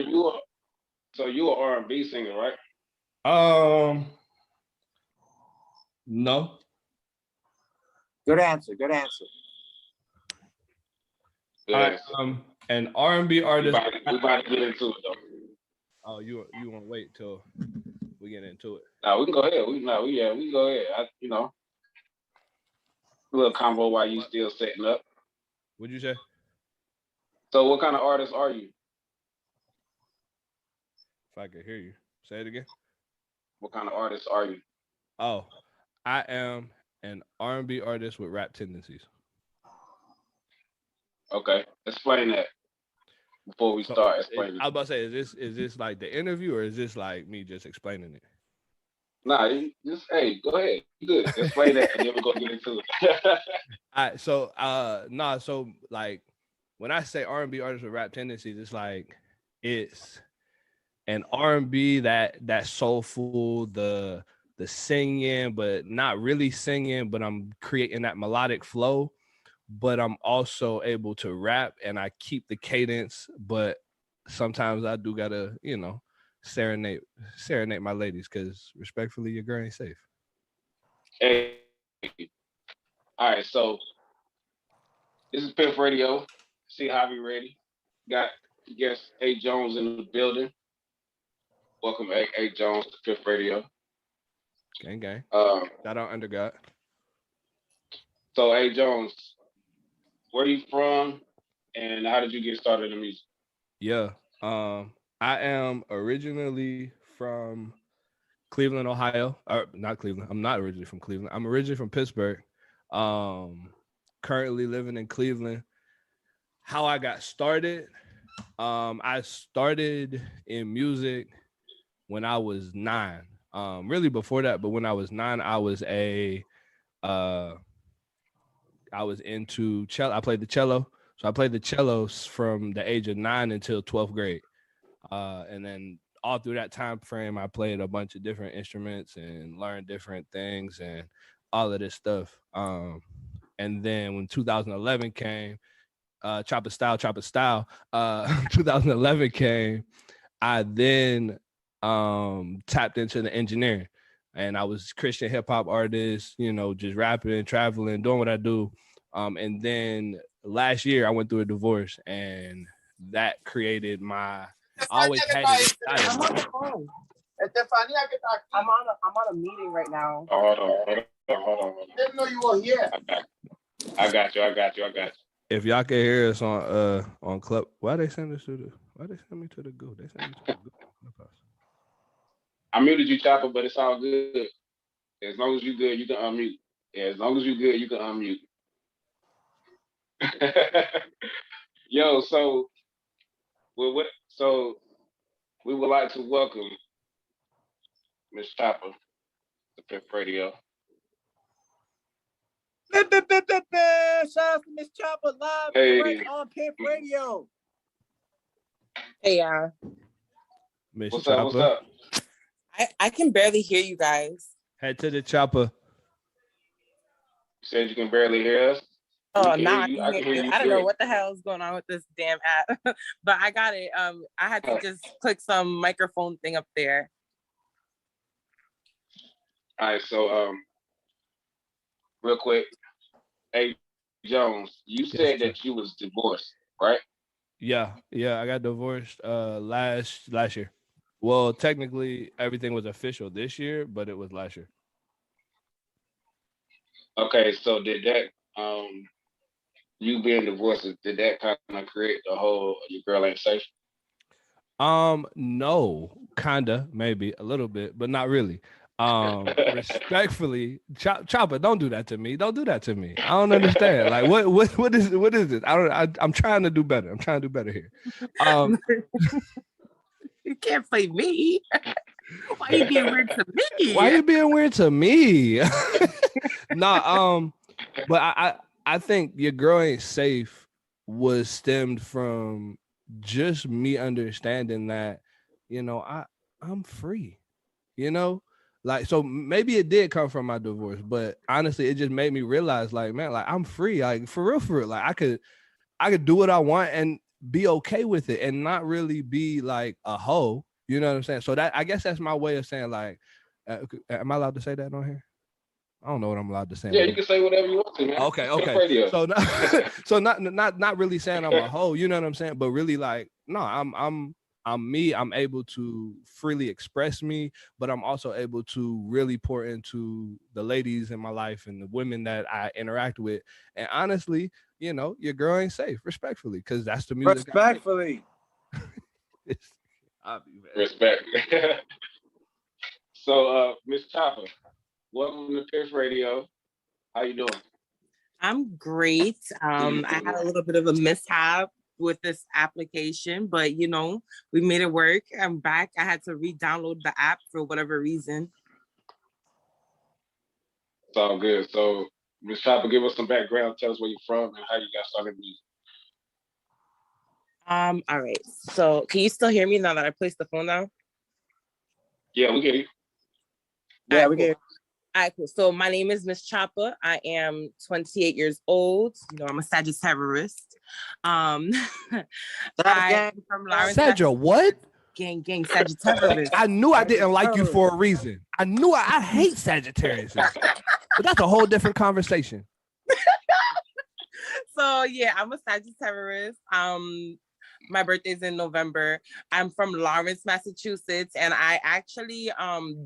you are so you are R&B singer, right? No. Good answer. Good answer. Good I answer. am an R&B We artist. about to get into it though. Oh, you want to wait till we get into it? Now we can go ahead. We can go ahead. A little combo while you What? still setting up. What'd you say? So what kind of artist are you? If I could hear you, say it again. What kind of artist are you? Oh, I am an R&B artist with rap tendencies. Okay. Explain that before we So start explaining. I was about to say, is this like the interview or is this like me just explaining it? Nah, you just hey, go ahead. You good. Explain that and then we're gonna get into it. So like when I say R&B artist with rap tendencies, it's like it's an R&B that soulful, the singing, but not really singing, but I'm creating that melodic flow. But I'm also able to rap and I keep the cadence, but sometimes I do gotta, serenade my ladies because respectfully, your girl ain't safe. Hey. All right, so this is Piff Radio. See how we ready. Got guest Jones in the building. Welcome A Jones to Piff Radio. Gang gang. Um, Shout out under God. so A Jones, where you from and how did you get started in music? Yeah. I am originally from Cleveland, Ohio. Or not Cleveland. I'm not originally from Cleveland. I'm originally from Pittsburgh. Um, Currently living in Cleveland. How I got started. I started in music when I was 9. Really before that, but when I was 9, uh I was into cello. I played the cello. So I played the cello from the age of 9 until 12th grade. And then all through that time frame, I played a bunch of different instruments and learned different things and all of this stuff. And then when 2011 came, Choppa style, 2011 came, I then tapped into the engineering. And I was Christian hip hop artist, just rapping, traveling, doing what I do. And then last year I went through a divorce, and that created my. I always had it inside I'm of me. on the phone. Estefania, I'm on a meeting right now. Oh, hold on. Didn't know you were here. I got you. If y'all can hear us on Club, why they send us to the? Why they send me to the Go? They send me to the Go. I muted you, Chopper, but it's all good. As long as you good, you can unmute. Yeah, as long as you good, you can unmute. Yo, so we would like to welcome Miss Chopper to Piff Radio. Shout out to Miss Choppa live direct on Piff Radio. Hey, yeah. Miss What's Chopper. up? I can barely hear you guys. Head to the Chopper. You said you can barely hear us. Oh, We now can hear you. I can hear you I don't know clear. what the hell is going on with this damn app, but I got it. I had to just click some microphone thing up there. All right, so real quick, hey Jones, you said that you was divorced, right? Yeah, I got divorced last year. Well, technically everything was official this year, but it was last year. Okay, so did that you being divorced, did that kind of create the whole your girl ain't safe? No, kinda, maybe a little bit, but not really. Respectfully, Chopper, don't do that to me. Don't do that to me. I don't understand. Like, what is this? I'm trying to do better. I'm trying to do better here. You can't play me. Why are you being weird to me? Why are you being weird to me? Nah, but I think your girl ain't safe was stemmed from just me understanding that, I'm free, like, so maybe it did come from my divorce, but honestly, it just made me realize, like, man, like I'm free, like for real, like I could do what I want. And be okay with it and not really be like a hoe. You know what I'm saying? So that, I guess that's my way of saying like, am I allowed to say that on here? I don't know what I'm allowed to say. Yeah, you can say whatever you want to, man. Okay. Radio. So, so not really saying I'm a hoe. You know what I'm saying? But really, like, no, I'm me. I'm able to freely express me, but I'm also able to really pour into the ladies in my life and the women that I interact with. And honestly, you know, your girl ain't safe, respectfully, because that's the music. Respectfully. Respect. So, Miss Choppa, welcome to Piff Radio. How you doing? I'm great. I had a little bit of a mishap with this application, but you know, we made it work. I'm back. I had to re-download the app for whatever reason. It's all good. So, Miss Choppa, give us some background. Tell us where you're from and how you got started in music. All right. So can you still hear me now that I placed the phone down? Yeah, we get you. Yeah, All right, we cool. get. All right, cool. So my name is Choppa. I am 28 years old. You know, I'm a Sagittarius. I'm from Lawrence. Sadra, what? Gang, Sagittarius. I knew I didn't like you for a reason. I knew I hate Sagittarius. But that's a whole different conversation. So yeah, I'm a Sagittarius. My birthday's in November. I'm from Lawrence, Massachusetts, and I actually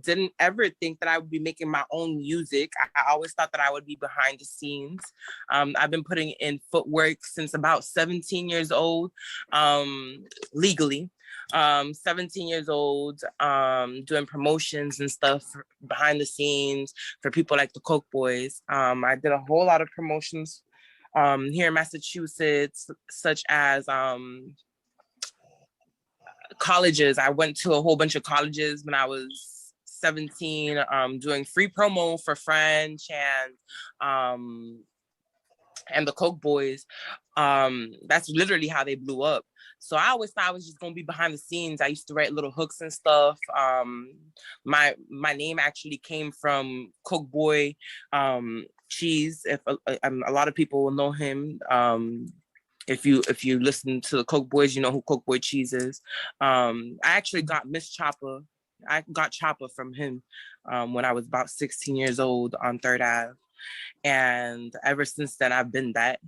didn't ever think that I would be making my own music. I always thought that I would be behind the scenes. I've been putting in footwork since about 17 years old, legally. 17 years old, doing promotions and stuff behind the scenes for people like the Coke Boys. I did a whole lot of promotions here in Massachusetts, such as colleges. I went to a whole bunch of colleges when I was 17, doing free promo for French and the Coke Boys. That's literally how they blew up. So I always thought I was just gonna be behind the scenes. I used to write little hooks and stuff. My name actually came from Coke Boy Cheese. If a lot of people will know him. If you listen to the Coke Boys, you know who Coke Boy Cheese is. I actually got mschoppa. I got Choppa from him when I was about 16 years old on 3rd Ave. And ever since then, I've been that.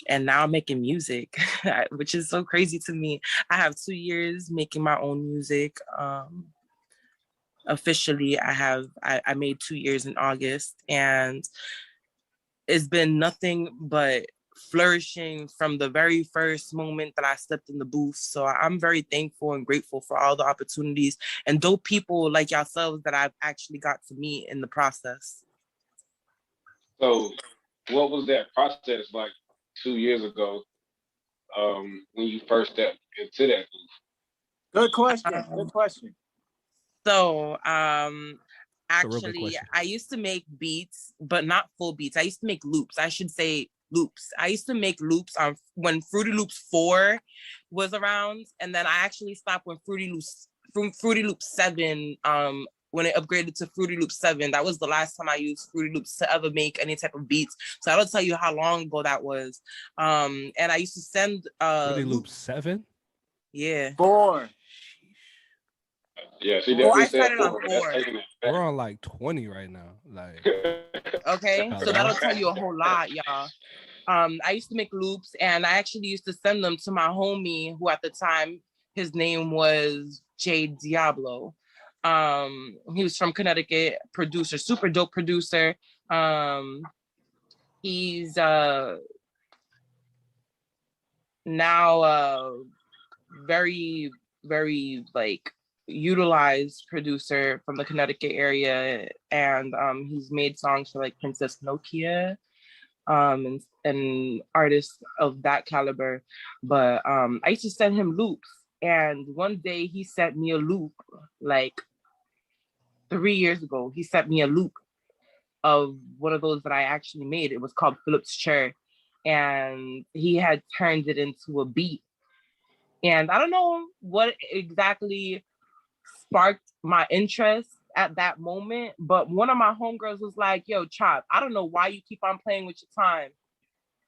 And now I'm making music, which is so crazy to me. I have 2 years making my own music. Officially, I made 2 years in August, and it's been nothing but flourishing from the very first moment that I stepped in the booth. So I'm very thankful and grateful for all the opportunities and dope people like yourselves that I've actually got to meet in the process. So what was that process like 2 years ago when you first stepped into that booth? Good question. So actually, I used to make beats, but not full beats. I used to make loops. I should say loops. I used to make loops on when Fruity Loops 4 was around, and then I actually stopped when Fruity Loops 7 when it upgraded to Fruity Loops 7. That was the last time I used Fruity Loops to ever make any type of beats. So I don't tell you how long ago that was. And I used to send Fruity Loops 7? Yeah. 4. Yeah, she definitely said 4. We're on like 20 right now. Like, okay, so that'll tell you a whole lot, y'all. I used to make loops, and I actually used to send them to my homie, who at the time his name was Jay Diablo. He was from Connecticut, producer, super dope producer. He's now very, very like utilized producer from the Connecticut area, and he's made songs for like Princess Nokia and artists of that caliber. But I used to send him loops, and one day he sent me a loop like 3 years ago. He sent me a loop of one of those that I actually made. It was called Philip's Chair, and he had turned it into a beat. And I don't know what exactly sparked my interest at that moment, but one of my homegirls was like, yo, Chop, I don't know why you keep on playing with your time.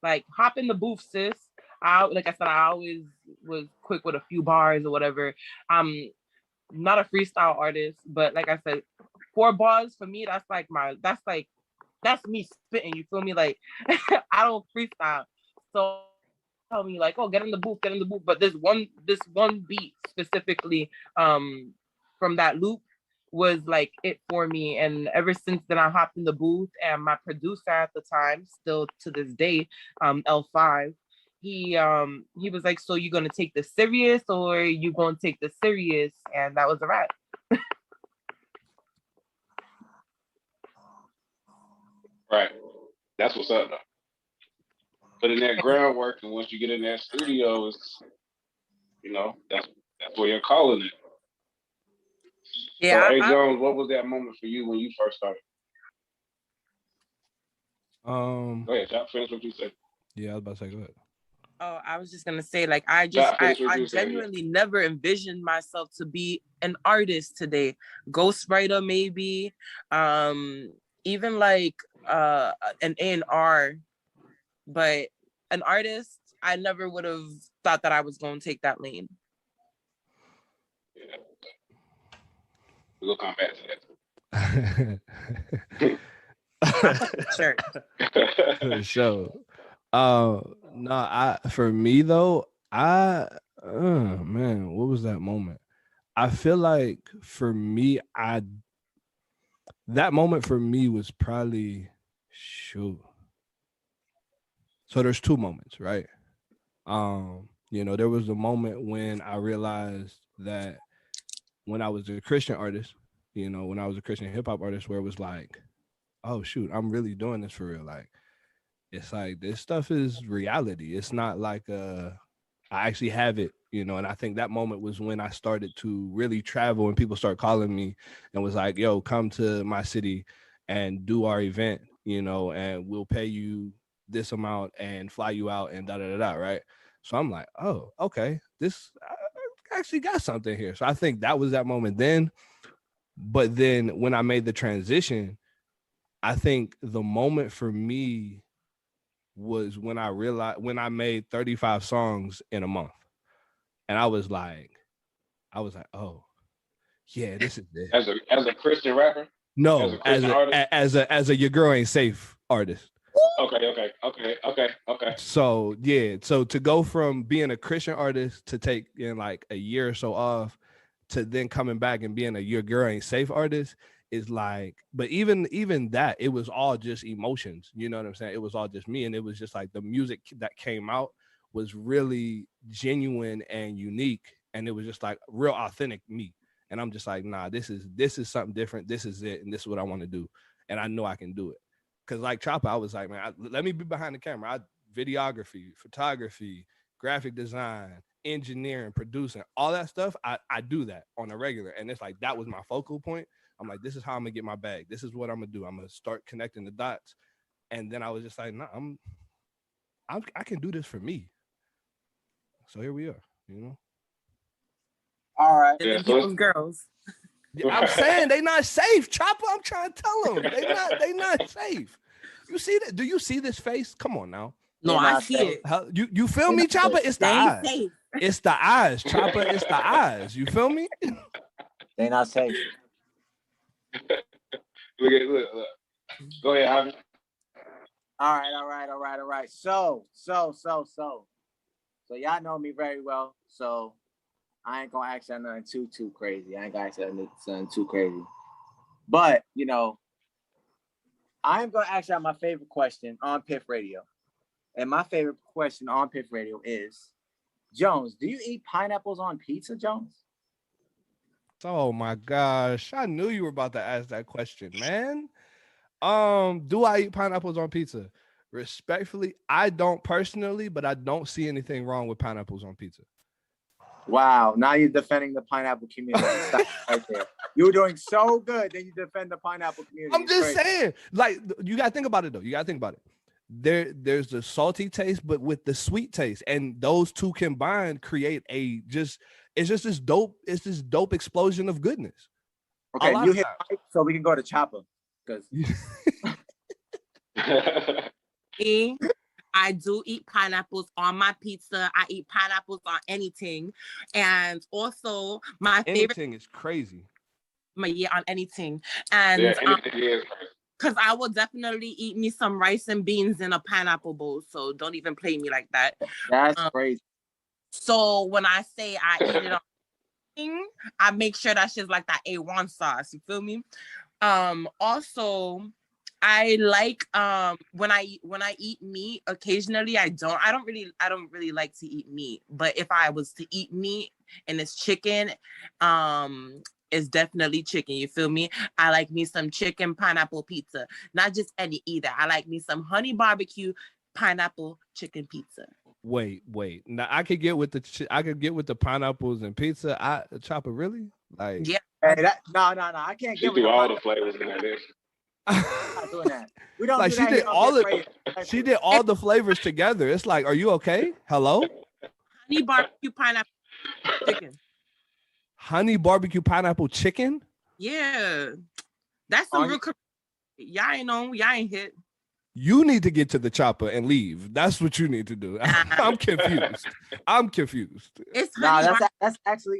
Like, hop in the booth, sis. like I said, I always was quick with a few bars or whatever. I'm not a freestyle artist, but like I said, 4 bars for me, that's me spitting. You feel me? Like I don't freestyle. So tell me like, oh, get in the booth. But this one beat specifically, from that loop was like it for me. And ever since then, I hopped in the booth, and my producer at the time, still to this day, L5, he was like, so you gonna take this serious or you gonna take this serious? And that was a wrap. Right. That's what's up though. Put in that groundwork, and once you get in that studio, it's that's where you're calling it. Yeah. So, Jones, what was that moment for you when you first started? Go ahead, Chop. Finish what you said. Yeah, I was about to say, go ahead. Oh, I was just gonna say, like, I genuinely never envisioned myself to be an artist today. Ghostwriter, maybe, even like an A&R, but an artist, I never would have thought that I was going to take that lane. Yeah. We'll come back to that. Sure. For sure. No, for me though, man, what was that moment? I feel like for me, that moment for me was probably So there's 2 moments, right? There was a moment when I realized that when I was a Christian artist, when I was a Christian hip hop artist, where it was like, oh shoot, I'm really doing this for real. Like, it's like this stuff is reality. It's not like I actually have it, and I think that moment was when I started to really travel and people start calling me and was like, yo, come to my city and do our event, and we'll pay you this amount and fly you out and da-da-da-da, right? So I'm like, oh, okay, I actually got something here. So I think that was that moment then. But then when I made the transition, I think the moment for me was when I made 35 songs in a month. And I was like, oh, yeah, this is it. As a Christian rapper? No, as a Your Girl Ain't Safe artist. Okay. So yeah, so to go from being a Christian artist to take in like a year or so off to then coming back and being a Your Girl Ain't Safe artist is like, but even that, it was all just emotions. You know what I'm saying? It was all just me, and it was just like the music that came out was really genuine and unique, and it was just like real authentic me. And I'm just like, nah, this is something different. This is it, and this is what I want to do, and I know I can do it. Cause like Choppa, I was like, man, let me be behind the camera. Videography, photography, graphic design, engineering, producing, all that stuff. I do that on a regular, and it's like that was my focal point. I'm like, this is how I'm gonna get my bag. This is what I'm gonna do. I'm gonna start connecting the dots, and then I was just like, nah, I can do this for me. So here we are. All right. And people's girls. I'm saying they not safe, Choppa. I'm trying to tell them they not safe. You see that? Do you see this face? Come on now. No, I see it. You feel me, Choppa? It's the eyes. Safe. It's the eyes, Choppa. It's the eyes. You feel me? They not safe. Look. Go ahead, Javi. All right. So y'all know me very well. So I ain't gonna ask y'all nothing too crazy. I ain't gonna ask y'all nothing too crazy. But I am gonna ask y'all my favorite question on Piff Radio. And my favorite question on Piff Radio is, Jones, do you eat pineapples on pizza, Jones? Oh my gosh. I knew you were about to ask that question, man. Do I eat pineapples on pizza? Respectfully, I don't personally, but I don't see anything wrong with pineapples on pizza. Wow, now you're defending the pineapple community. Stop right there. You were doing so good, then you defend the pineapple community. I'm just saying, like, you gotta think about it though. You gotta think about it. There's the salty taste, but with the sweet taste, and those two combined create it's just this dope. It's this dope explosion of goodness. Okay, you hit Mike, so we can go to Choppa because I do eat pineapples on my pizza. I eat pineapples on anything. And also my favorite Anything is crazy. on anything. And Yeah, anything is. because I will definitely eat me some rice and beans in a pineapple bowl. So don't even play me like that. That's crazy. So when I say I eat it on thing, I make sure that shit's like that A1 sauce. You feel me? Also, I like when I eat meat occasionally. I don't really like to eat meat, but if I was to eat meat and it's chicken, it's definitely chicken. You feel me? I like me some chicken pineapple pizza, not just any either. I like me some honey barbecue pineapple chicken pizza. Wait. Now I could get with the pineapples and pizza. Choppa, really? Like, Yeah. Hey, no. I can't She get with threw all the the flavors in there. I'm not doing that. We don't like do she that did here on all Piff of Radio. she did all the flavors together. It's like, are you okay? Hello? Honey barbecue pineapple chicken. Honey barbecue pineapple chicken? Yeah. That's some real y'all ain't know. Y'all ain't hit. You need to get to the chopper and leave. That's what you need to do. I'm confused. It's Nah, that's actually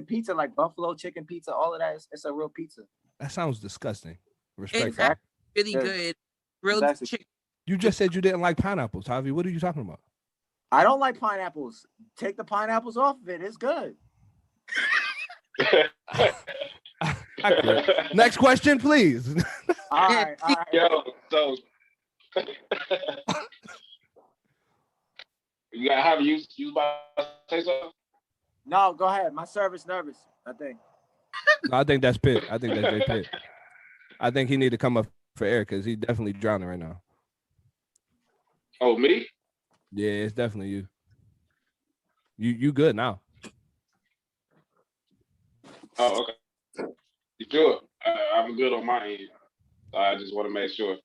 pizza, like buffalo chicken pizza. All of that it's a real pizza. That sounds disgusting. It's Respectfully. really Yeah. good. Real Exactly. chicken. You just said you didn't like pineapples, Javi. What are you talking about? I don't like pineapples. Take the pineapples off of it. It's good. I quit. Next question, please. All right. Yo, so you got have you about to say something? No, go ahead. My server's nervous, I think. No, I think that's Pitt. I think that's Jay Pitt. I think he need to come up for air because he's definitely drowning right now. Oh, me? Yeah, it's definitely you. You good now. Oh, okay. You sure? I'm good on my end. I just want to make sure.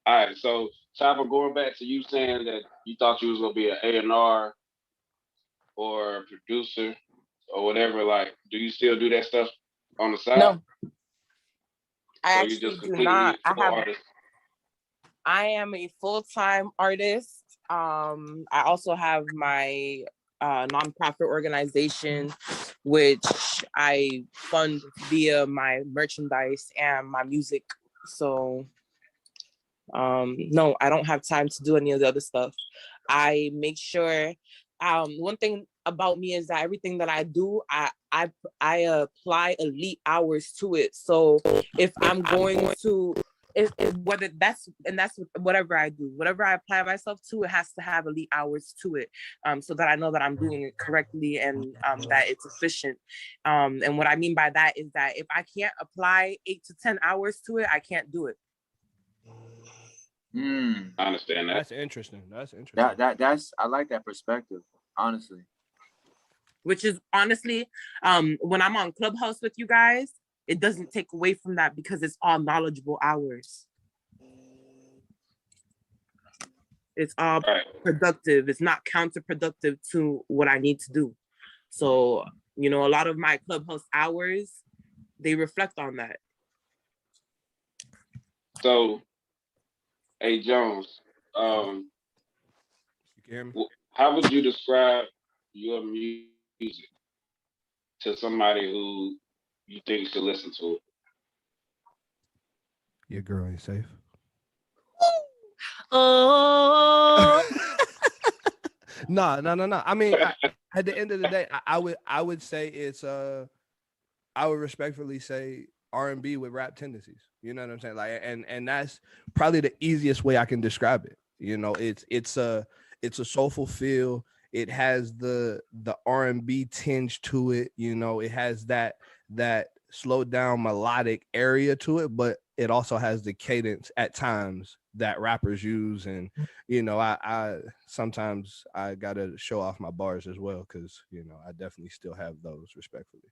All right, so Choppa, going back to you saying that you thought you was gonna be an A&R or a producer or whatever. Like, do you still do that stuff on the side? No. I So you actually just do completely not. artist. I am a full-time artist. I also have my nonprofit organization, which I fund via my merchandise and my music. So, no, I don't have time to do any of the other stuff. I make sure. One thing about me is that everything that I do, I apply elite hours to it. So if I'm going to if whether that's whatever I do, whatever I apply myself to, it has to have elite hours to it, so that I know that I'm doing it correctly and that it's efficient. And what I mean by that is that if I can't apply 8 to 10 hours to it, I can't do it. I understand that. That's interesting. That's I like that perspective, honestly. Which is honestly, when I'm on Clubhouse with you guys, it doesn't take away from that because it's all knowledgeable hours. It's all productive. It's not counterproductive to what I need to do. So, a lot of my Clubhouse hours, they reflect on that. So, hey Jones, you can hear me? How would you describe your music to somebody who you think should listen to it? Your girl ain't safe. Oh. No. I mean, at the end of the day, I would say it's I would respectfully say R&B with rap tendencies. You know what I'm saying? Like, and that's probably the easiest way I can describe it. It's a soulful feel. It has the R&B tinge to it. It has that slowed down melodic area to it, but it also has the cadence at times that rappers use. And I sometimes I gotta show off my bars as well, because I definitely still have those, respectfully.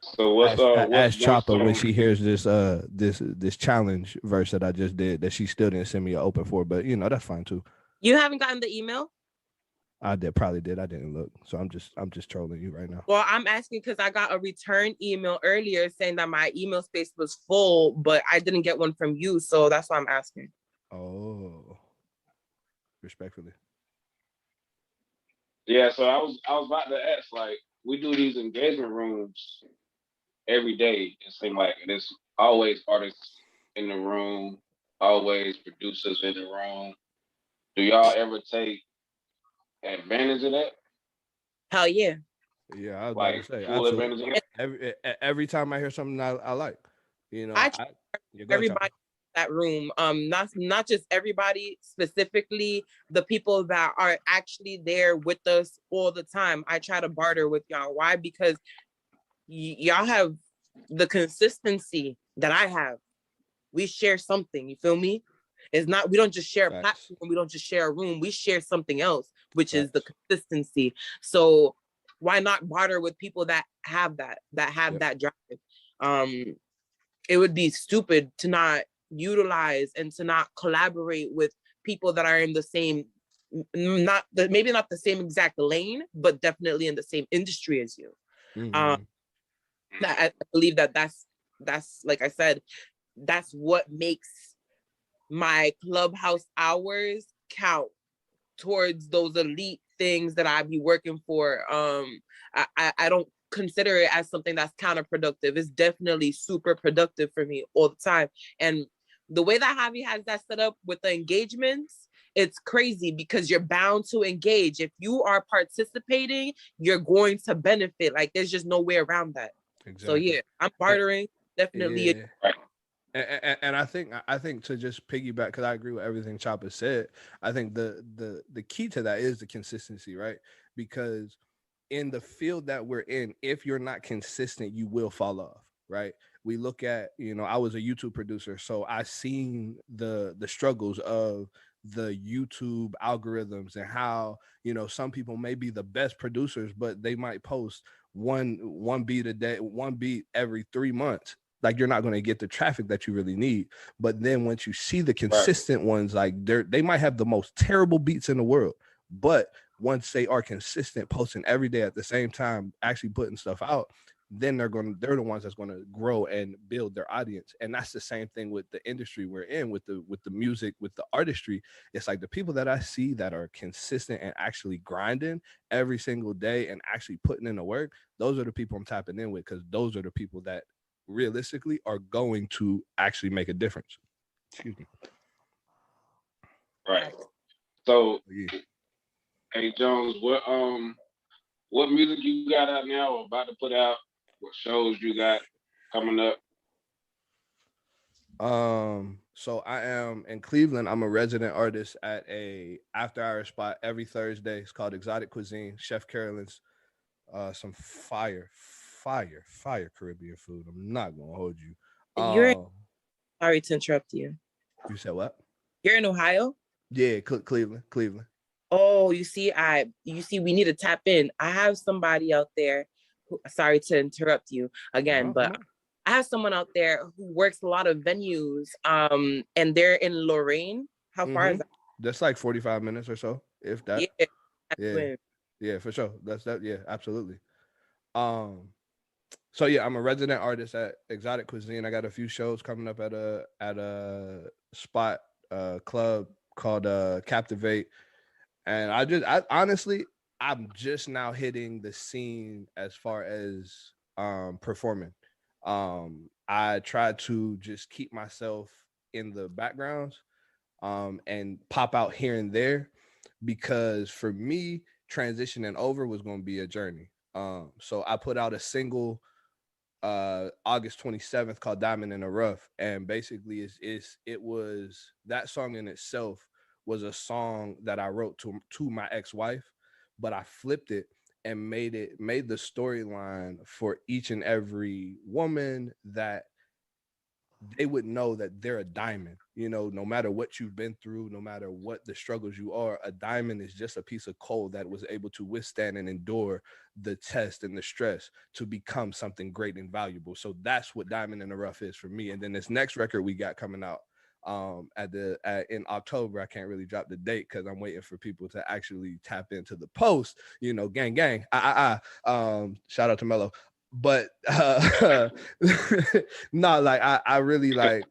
So what's ask Choppa when she hears this challenge verse that I just did, that she still didn't send me an open for, but that's fine too. You haven't gotten the email? I probably did. I didn't look, so I'm just trolling you right now. Well, I'm asking because I got a return email earlier saying that my email space was full, but I didn't get one from you, so that's why I'm asking. Oh, respectfully. Yeah, so I was about to ask, like, we do these engagement rooms every day. It seems like there's always artists in the room, always producers in the room. Do y'all ever take advantage of that? Hell yeah. Yeah, I was about to Like say full advantage of absolutely. it? Every time I hear something I like, you know, I yeah, go ahead, everybody Choppa. in that room, not just everybody, specifically the people that are actually there with us all the time. I try to barter with y'all. Why? Because y'all have the consistency that I have. We share something, you feel me? It's not, we don't just share a Facts. platform, we don't just share a room, we share something else, which is the Facts. consistency. So why not barter with people that have Yep. that drive? It would be stupid to not utilize and to not collaborate with people that are in the same, maybe not the same exact lane, but definitely in the same industry as you. Mm-hmm. I believe that's like I said, that's what makes my clubhouse hours count towards those elite things that I be working for. I don't consider it as something that's counterproductive. It's definitely super productive for me all the time. And the way that Javi has that set up with the engagements, it's crazy because you're bound to engage. If you are participating, you're going to benefit. Like there's just no way around that. So Exactly. yeah, I'm bartering. Definitely. Yeah. Right. And I think to just piggyback, because I agree with everything Choppa said. I think the key to that is the consistency, right? Because in the field that we're in, if you're not consistent, you will fall off, right? We look at, I was a YouTube producer, so I seen the struggles of the YouTube algorithms and how, some people may be the best producers, but they might post one beat a day, one beat every 3 months. Like you're not going to get the traffic that you really need. But then once you see the consistent ones, like they might have the most terrible beats in the world, but once they are consistent, posting every day at the same time, actually putting stuff out, then they're the ones that's going to grow and build their audience. And that's the same thing with the industry we're in, with the music, with the artistry. It's like the people that I see that are consistent and actually grinding every single day and actually putting in the work, those are the people I'm tapping in with, because those are the people that realistically are going to actually make a difference. Excuse me. Right. So, Yeah. hey Jones, what music you got out now or about to put out? What shows you got coming up? So I am in Cleveland. I'm a resident artist at a after hour spot every Thursday. It's called Exotic Cuisine. Chef Carolyn's some fire Caribbean food. I'm not gonna hold you. You're sorry to interrupt you. You said what? You're in Ohio? Yeah, Cleveland. Oh, you see, we need to tap in. I have somebody out there sorry to interrupt you again, No, but I have someone out there who works a lot of venues, and they're in Lorraine. How far is that? That's like 45 minutes or so, if that. Yeah. Yeah, for sure. That's that. Yeah, absolutely. So yeah, I'm a resident artist at Exotic Cuisine. I got a few shows coming up at a spot club called Captivate. And I honestly, I'm just now hitting the scene as far as performing. I try to just keep myself in the backgrounds and pop out here and there, because for me, transitioning over was going to be a journey. So I put out a single August 27th called Diamond in the Rough, and basically it was that song in itself was a song that I wrote to my ex-wife, but I flipped it and made the storyline for each and every woman, that they would know that they're a diamond. No matter what you've been through, no matter what the struggles you are, a diamond is just a piece of coal that was able to withstand and endure the test and the stress to become something great and valuable. So that's what Diamond in the Rough is for me. And then this next record we got coming out in October. I can't really drop the date because I'm waiting for people to actually tap into the post, gang. Shout out to Mello. But no, like I really like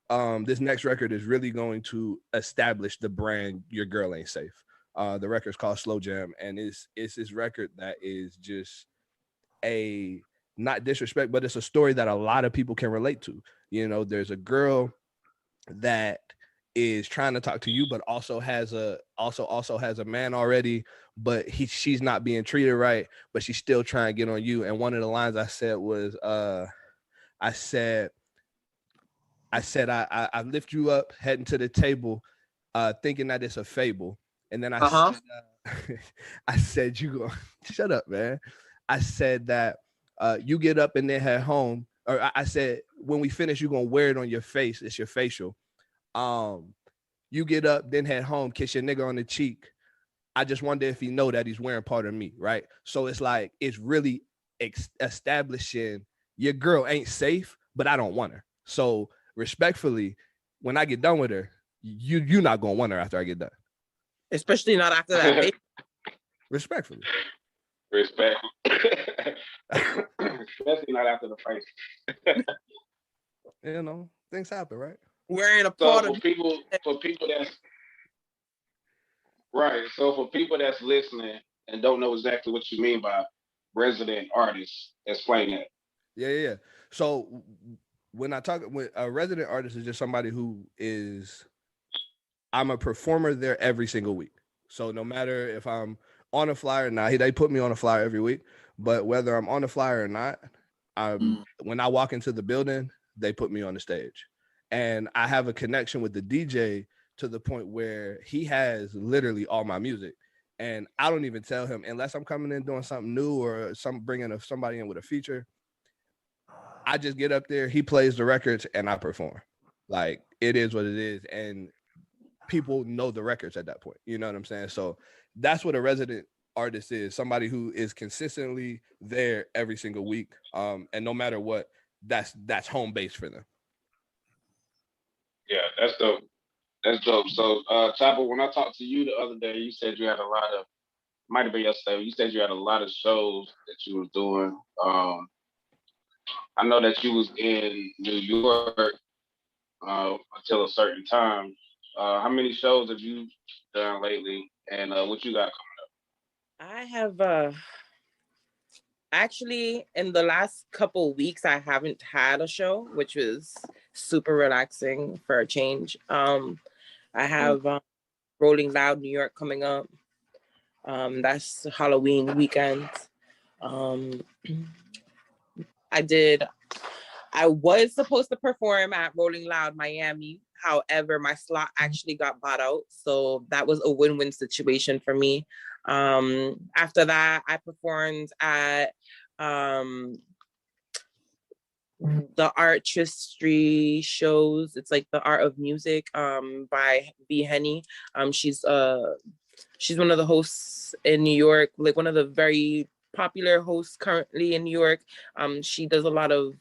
this next record is really going to establish the brand Your Girl Ain't Safe. The record's called Slow Jam, and it's this record that is just a, not disrespect, but it's a story that a lot of people can relate to. You know, there's a girl that is trying to talk to you, but also has a man already, but she's not being treated right, but she's still trying to get on you. And one of the lines I said was, I said, I lift you up, heading to the table, thinking that it's a fable. And then I said, I said, you go, shut up, man. I said that you get up and then head home. Or I said, when we finish, you're going to wear it on your face. It's your facial. You get up, then head home, kiss your nigga on the cheek. I just wonder if he know that he's wearing part of me, right? So it's like, it's really establishing your girl ain't safe, but I don't want her. So respectfully, when I get done with her, you're not going to want her after I get done. Especially not after that. Respectfully. Respect. Especially not after the fight. You know, things happen, right? Wearing a part so of people that's right. So for people that's listening and don't know exactly what you mean by resident artist, explain that. Yeah. So when I talk with a resident artist, is just somebody who is, I'm a performer there every single week. So no matter if I'm on a flyer or not, they put me on a flyer every week, but whether I'm on the flyer or not, when I walk into the building, they put me on the stage. And I have a connection with the DJ to the point where he has literally all my music. And I don't even tell him, unless I'm coming in doing something new or bringing somebody in with a feature, I just get up there, he plays the records, and I perform. Like, it is what it is. And people know the records at that point. You know what I'm saying? So that's what a resident artist is. Somebody who is consistently there every single week. And no matter what, that's home base for them. Yeah, that's dope. That's dope. So, Choppa, when I talked to you the other day, you said you had a lot of, might have been yesterday, you said you had a lot of shows that you was doing. I know that you was in New York until a certain time. How many shows have you done lately, and what you got coming I have actually, in the last couple weeks, I haven't had a show, which was super relaxing for a change. I have Rolling Loud New York coming up. That's Halloween weekend. I was supposed to perform at Rolling Loud Miami. However, my slot actually got bought out. So that was a win-win situation for me. After that, I performed at the artistry shows. It's like the art of music by B. Henny. She's one of the hosts in New York, like one of the very popular hosts currently in New York. She does a lot of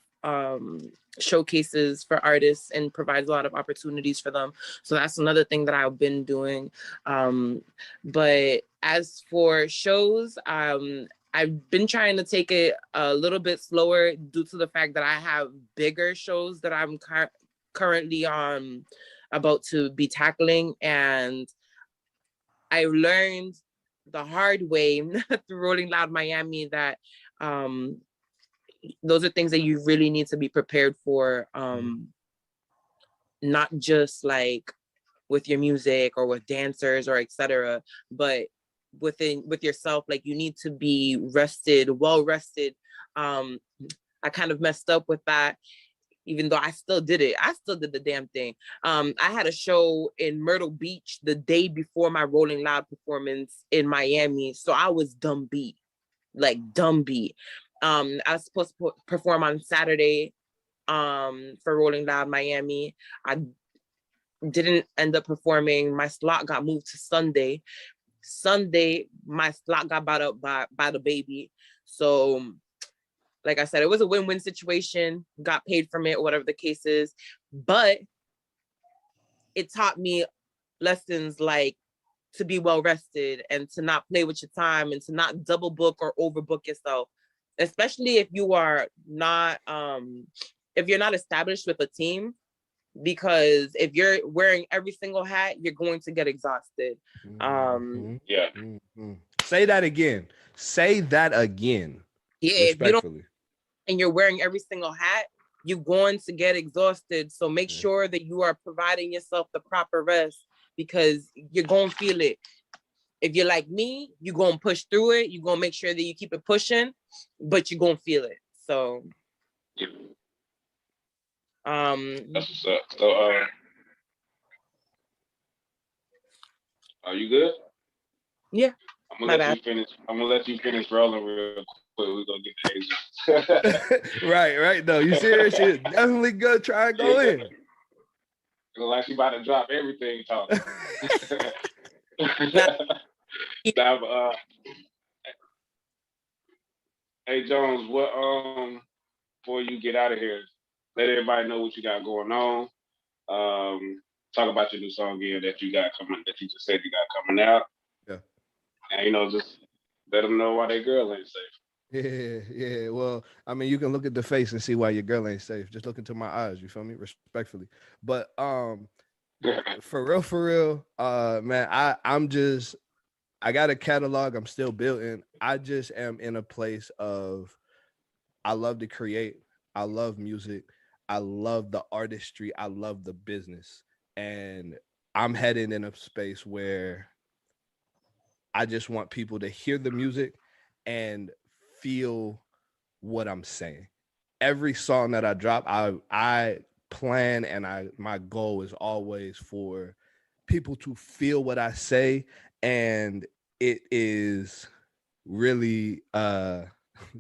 showcases for artists and provides a lot of opportunities for them. So that's another thing that I've been doing. But as for shows, I've been trying to take it a little bit slower due to the fact that I have bigger shows that I'm currently about to be tackling. And I learned the hard way through Rolling Loud Miami that those are things that you really need to be prepared for, not just like with your music or with dancers or etc., but with yourself. Like, you need to be well rested. I kind of messed up with that, even though I still did it. I still did the damn thing. I had a show in Myrtle Beach the day before my Rolling Loud performance in Miami. So I was dumb beat. I was supposed to perform on Saturday for Rolling Loud Miami. I didn't end up performing. My slot got moved to Sunday. My slot got bought up by the baby. So, like I said, it was a win-win situation. Got paid from it, whatever the case is. But it taught me lessons like to be well rested and to not play with your time and to not double book or overbook yourself, especially if you are not if you're not established with a team. because if you're wearing every single hat, you're going to get exhausted. Yeah. Say that again. Say that again. Yeah, if you don't Respectfully. and you're wearing every single hat, you're going to get exhausted. So make sure that you are providing yourself the proper rest, because you're going to feel it. If you're like me, you're going to push through it. You're going to make sure that you keep it pushing, but you're going to feel it. So, Yeah. That's what's up. So, are you good? Yeah. I'm gonna let you finish rolling real quick. We're gonna get the Asia. Right. No, you serious? Shit, definitely good. Try and go in. Like she about to drop everything talking. Hey Jones, what before you get out of here, let everybody know what you got going on. Talk about your new song again that you just said you got coming out. Yeah. And just let them know why their girl ain't safe. Yeah. Well, I mean, you can look at the face and see why your girl ain't safe. Just look into my eyes, you feel me? Respectfully. But for real, man, I got a catalog I'm still building. I just am in a place of I love to create. I love music. I love the artistry. I love the business. And I'm heading in a space where I just want people to hear the music and feel what I'm saying. Every song that I drop, I plan and my goal is always for people to feel what I say, and it is really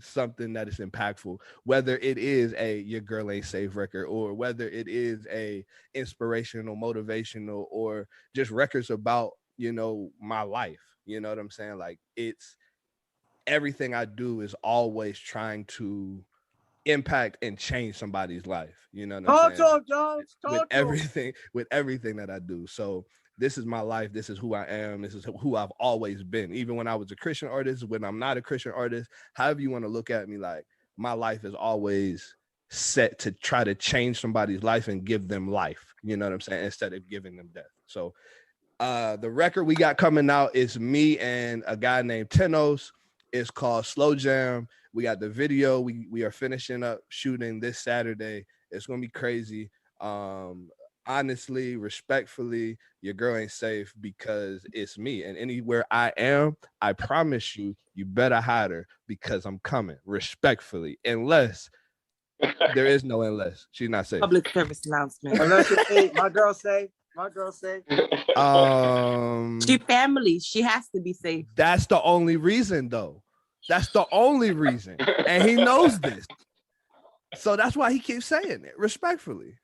something that is impactful, whether it is a Your Girl Ain't Safe record, or whether it is a inspirational, motivational, or just records about my life. You know what I'm saying? Like, it's everything I do is always trying to impact and change somebody's life. You know what I'm saying? Talk to him, Jones. With everything that I do. So this is my life. This is who I am. This is who I've always been. Even when I was a Christian artist, when I'm not a Christian artist, however you want to look at me, like, my life is always set to try to change somebody's life and give them life. You know what I'm saying? Instead of giving them death. So the record we got coming out is me and a guy named Tenos. It's called Slow Jam. We got the video. We are finishing up shooting this Saturday. It's gonna be crazy. Honestly, respectfully, Your Girl Ain't Safe because it's me. And anywhere I am, I promise you better hide her because I'm coming. Respectfully, unless there is no unless. She's not safe. Public service announcement. Unless you say, my girl safe. My girl safe. She family. She has to be safe. That's the only reason, though. That's the only reason. And he knows this. So that's why he keeps saying it, respectfully.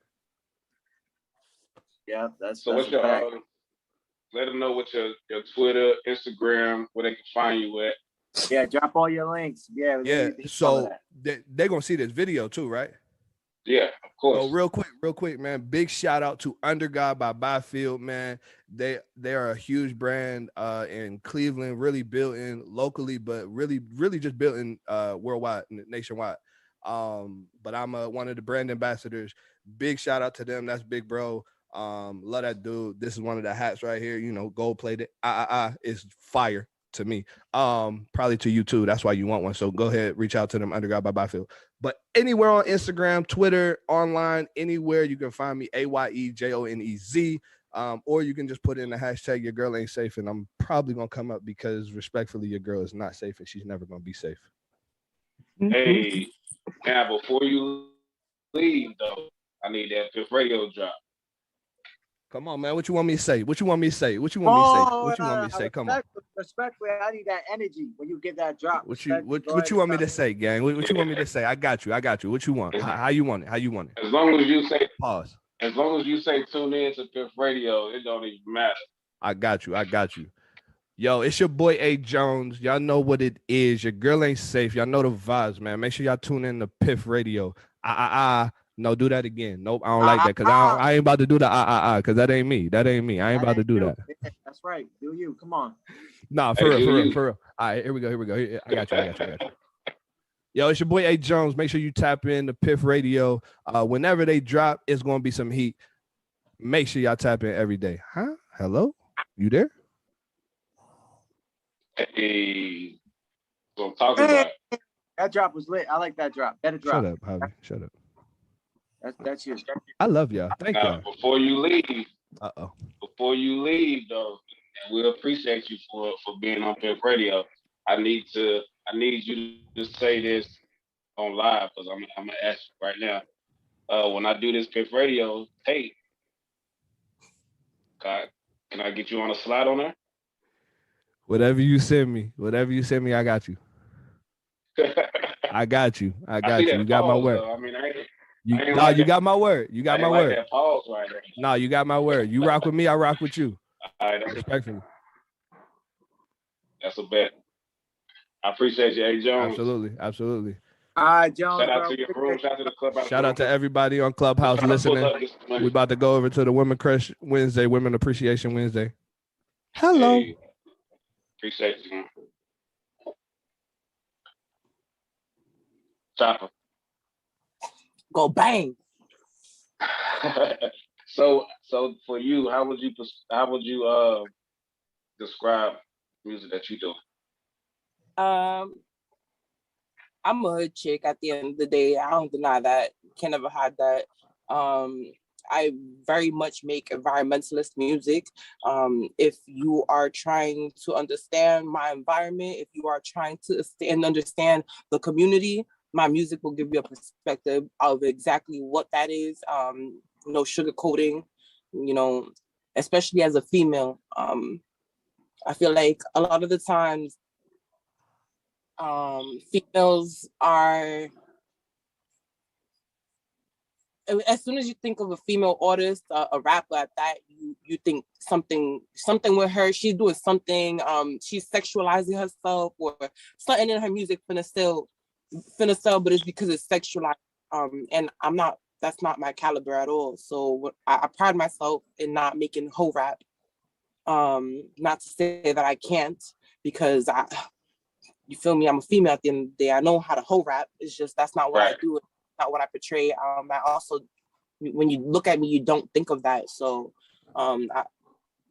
Yeah, that's so. What's your let them know what your Twitter, Instagram, where they can find you at. Yeah, drop all your links. Yeah. So they're gonna see this video too, right? Yeah, of course. So real quick, man. Big shout out to Under God by Byfield, man. They are a huge brand in Cleveland, really built in locally, but really just built in worldwide, nationwide. But I'm one of the brand ambassadors. Big shout out to them. That's big, bro. Love that dude. This is one of the hats right here. Gold plated. Is fire to me. Probably to you too. That's why you want one. So go ahead, reach out to them. Under God by Byfield. But anywhere on Instagram, Twitter, online, anywhere you can find me, ayejonez. Or you can just put in the hashtag Your Girl Ain't Safe, and I'm probably gonna come up because respectfully, your girl is not safe and she's never gonna be safe. Hey, now before you leave though, I need that Piff Radio drop. Come on, man. What you want me to say? Come on. Respectfully, I need that energy when you get that drop. What you want me to say, gang? What you want me to say? I got you. What you want? How you want it? As long as you say pause. As long as you say tune in to Piff Radio, it don't even matter. I got you. Yo, it's your boy ayejonez. Y'all know what it is. Your girl ain't safe. Y'all know the vibes, man. Make sure y'all tune in to Piff Radio. No, do that again. Nope, I don't like that because I ain't about to do the because that ain't me. I ain't about to do that. That's right. Do you? Come on. Nah, for real. All right, here we go. I got you. Yo, it's your boy ayejonez. Make sure you tap in to Piff Radio. Whenever they drop, it's gonna be some heat. Make sure y'all tap in every day. Huh? Hello? You there? Hey, what I'm talking about. That drop was lit. I like that drop. Better drop. Shut up, Javi. Shut up. That's you. I love y'all. Thank Now, y'all. before you leave, Uh-oh. though, and we appreciate you for being on Piff Radio. I need you to say this on live because I'm gonna ask you right now. When I do this Piff Radio tape, can I get you on a slide on there? Whatever you send me, I got you. I got you. I see that You got my pause, word. though. I mean, You got my word. You got my like word. that pause right there. No, you got my word. You rock with me, I rock with you. All right, Respectfully. that's a bet. I appreciate you, Jones. Absolutely. All right, Jones. Shout out bro. to your room. Shout out to the clubhouse. Shout out to everybody on Clubhouse listening. We about to go over to the Women Crush Wednesday, Women Appreciation Wednesday. Hello. Hey, appreciate you. Choppa. Go bang. So for you, how would you describe music that you do? I'm a hood chick at the end of the day. I don't deny that. Can never hide that. I very much make environmentalist music. If you are trying to understand my environment, if you are trying to understand the community, my music will give you a perspective of exactly what that is. No sugarcoating, especially as a female. I feel like a lot of the times females are, as soon as you think of a female artist, a rapper at that, you think something with her. She's doing something. She's sexualizing herself, or something in her music finna sell, but it's because it's sexualized. And I'm not. That's not my caliber at all. So I pride myself in not making hoe rap. Not to say that I can't, because you feel me? I'm a female at the end of the day. I know how to hoe rap. It's just that's not what I do. It's not what I portray. I also, when you look at me, you don't think of that. So,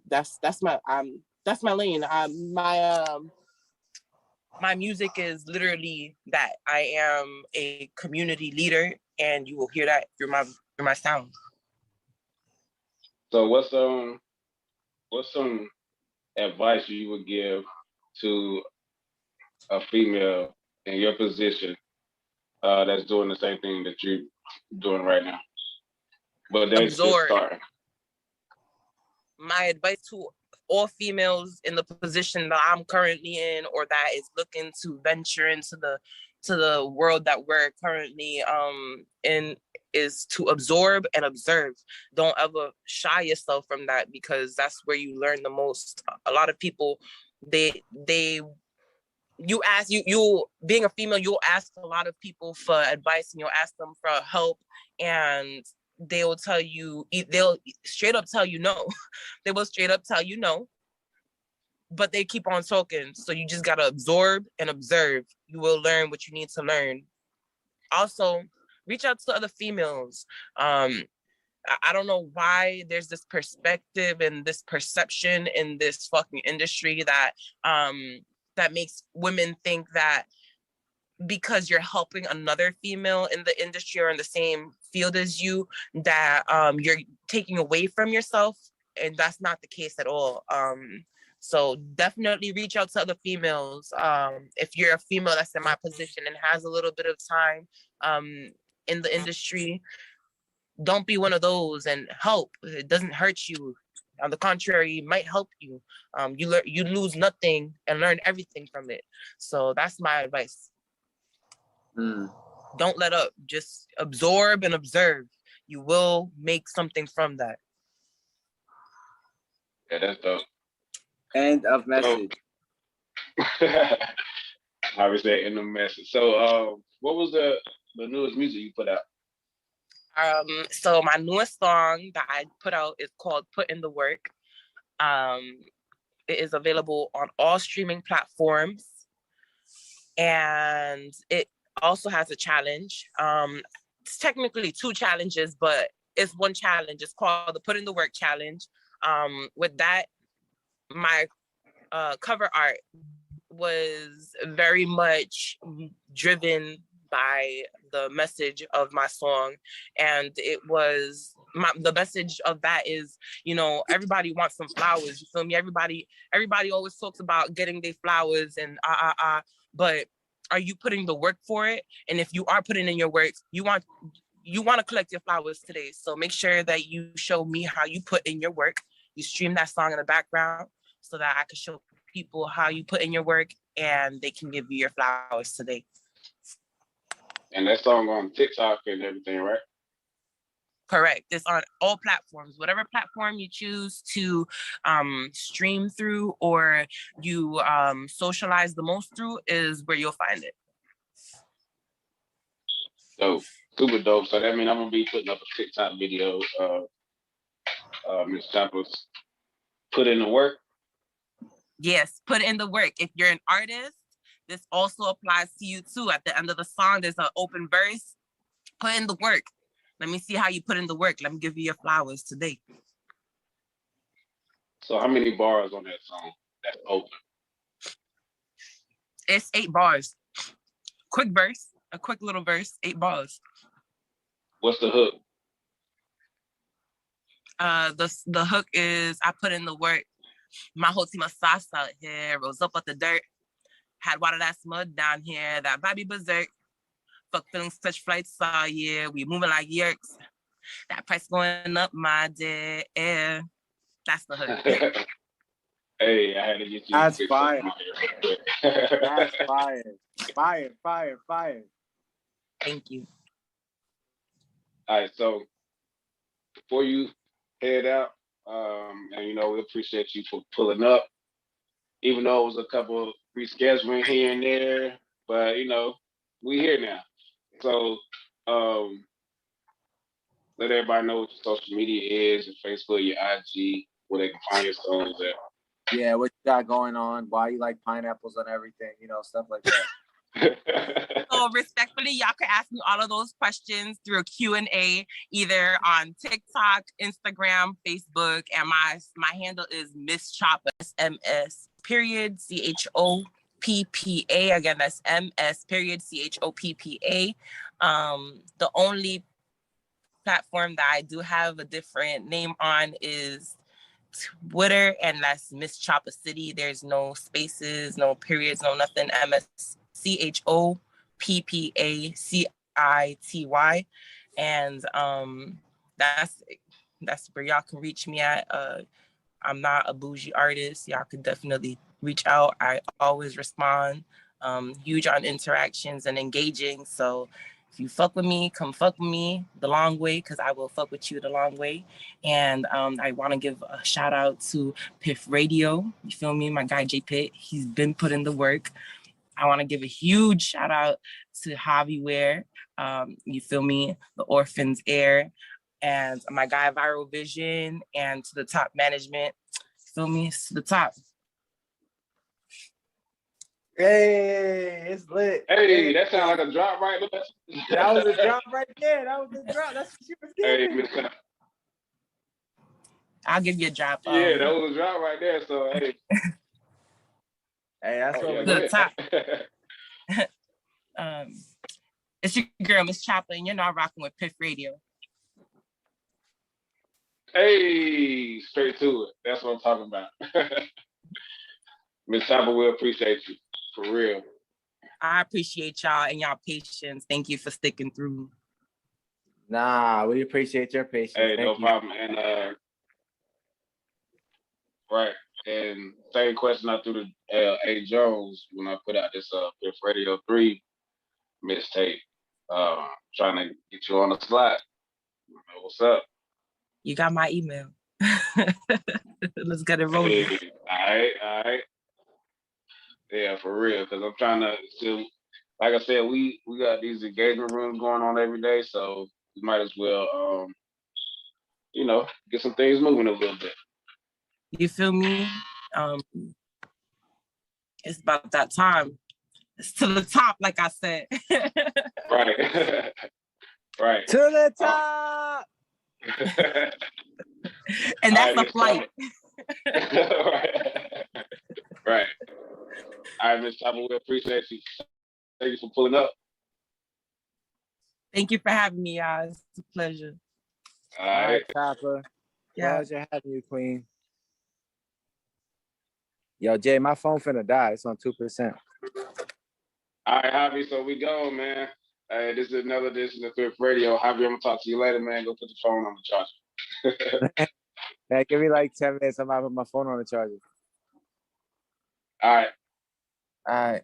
that's my lane. My music is literally that. I am a community leader, and you will hear that through my sound. So what's some advice you would give to a female in your position that's doing the same thing that you're doing right now, but they're just starting? My advice to all females in the position that I'm currently in, or that is looking to venture into the world that we're currently in, is to absorb and observe. Don't ever shy yourself from that, because that's where you learn the most. A lot of people, you being a female, you'll ask a lot of people for advice, and you'll ask them for help, and they'll straight up tell you no. They will straight up tell you no, but they keep on talking. So you just gotta absorb and observe. You will learn what you need to learn. Also, reach out to other females. I don't know why there's this perspective and this perception in this fucking industry that makes women think that because you're helping another female in the industry or in the same field as you, that you're taking away from yourself. And that's not the case at all. So definitely reach out to other females. If you're a female that's in my position and has a little bit of time in the industry, don't be one of those, and help. It doesn't hurt you. On the contrary, it might help you. You lose nothing and learn everything from it. So that's my advice. Don't let up. Just absorb and observe. You will make something from that. Yeah, that's dope. End of message. I was there in the message. So, what was the newest music you put out? So my newest song that I put out is called "Put in the Work." It is available on all streaming platforms, and it also has a challenge. It's technically 2 challenges, but it's one challenge. It's called the Put in the Work Challenge. With that, my cover art was very much driven by the message of my song, and it was the message of that is, you know, everybody wants some flowers, you feel me? Everybody always talks about getting their flowers and but are you putting the work for it? And if you are putting in your work, you want to collect your flowers today. So make sure that you show me how you put in your work. You stream that song in the background so that I can show people how you put in your work and they can give you your flowers today. And that song on TikTok and everything, right? Correct. It's on all platforms. Whatever platform you choose to stream through or you socialize the most through is where you'll find it. Dope. Super dope. So that means I'm gonna be putting up a TikTok video of Miss Choppa's Put in the Work. Yes, put in the work. If you're an artist, this also applies to you too. At the end of the song, there's an open verse. Put in the work. Let me see how you put in the work. Let me give you your flowers today. So how many bars on that song that's open? It's 8 bars. Quick verse, a quick little verse, 8 bars. What's the hook? The hook is I put in the work. My whole team of sauce out here, rose up with the dirt. Had water that's mud down here, that baby berserk. Fuck feelings, touch flights all year. We moving like yerks. That price going up, my dear. That's the hook. Hey, I had to get you. That's fire. That's fire. Fire, fire, fire. Thank you. All right, so before you head out, and you know, we appreciate you for pulling up, even though it was a couple of rescheduling here and there, but you know, we here now. So let everybody know what your social media is, your Facebook, your IG, where they can find your songs at. Yeah, what you got going on? Why you like pineapples and everything? You know, stuff like that. So respectfully, y'all can ask me all of those questions through a Q&A, either on TikTok, Instagram, Facebook, and my handle is mschoppa, MS period CHOPPA. Again, that's MS period CHOPPA. The only platform that I do have a different name on is Twitter, and that's mschoppa City. There's no spaces, no periods, no nothing. MschoppaCity, and that's where y'all can reach me at. I'm not a bougie artist. Y'all can definitely reach out. I always respond. Huge on interactions and engaging. So if you fuck with me, come fuck with me the long way, because I will fuck with you the long way. And I want to give a shout out to Piffradio. You feel me? My guy J Pitt. He's been putting the work. I want to give a huge shout out to Javi Ware. You feel me? The Orphans Air. And my guy Viral Vision, and to the top management. You feel me? It's to the top. Hey, it's lit. Hey, that sounds like a drop right there. That was a drop right there. That was a drop. That's what you was giving. Hey, Miss I'll give you a drop. Yeah, that was a drop right there. So hey. Hey, that's what To the top. It's your girl, Miss Choppa, and you're not rocking with Piff Radio. Hey, straight to it. That's what I'm talking about. Miss Choppa, we appreciate you. For real. I appreciate y'all and y'all patience. Thank you for sticking through. Nah, we appreciate your patience. Hey, Thank no you. problem. And right. And same question I threw to ayejonez when I put out this Piff Radio 3 mixtape. Trying to get you on the slot. What's up? You got my email. Let's get it rolling. Hey, all right. Yeah, for real. Because I'm trying to still, like I said, we got these engagement rooms going on every day, so we might as well, you know, get some things moving a little bit. You feel me? It's about that time. It's to the top, like I said. Right. Right. To the top. And that's All a flight. right. Right. All right, Miss Choppa, we appreciate you. Thank you for pulling up. Thank you for having me, y'all. It's a pleasure. All All right. right, Choppa. Yeah. Pleasure having you, Queen. Yo, Jay, my phone finna die. It's on 2%. All right, Javi. So we go, man. Hey, this is another edition of Piff Radio. Javi, I'm gonna talk to you later, man. Go put the phone on the charger. Man, give me like 10 minutes. I'm gonna put my phone on the charger. All right. All right.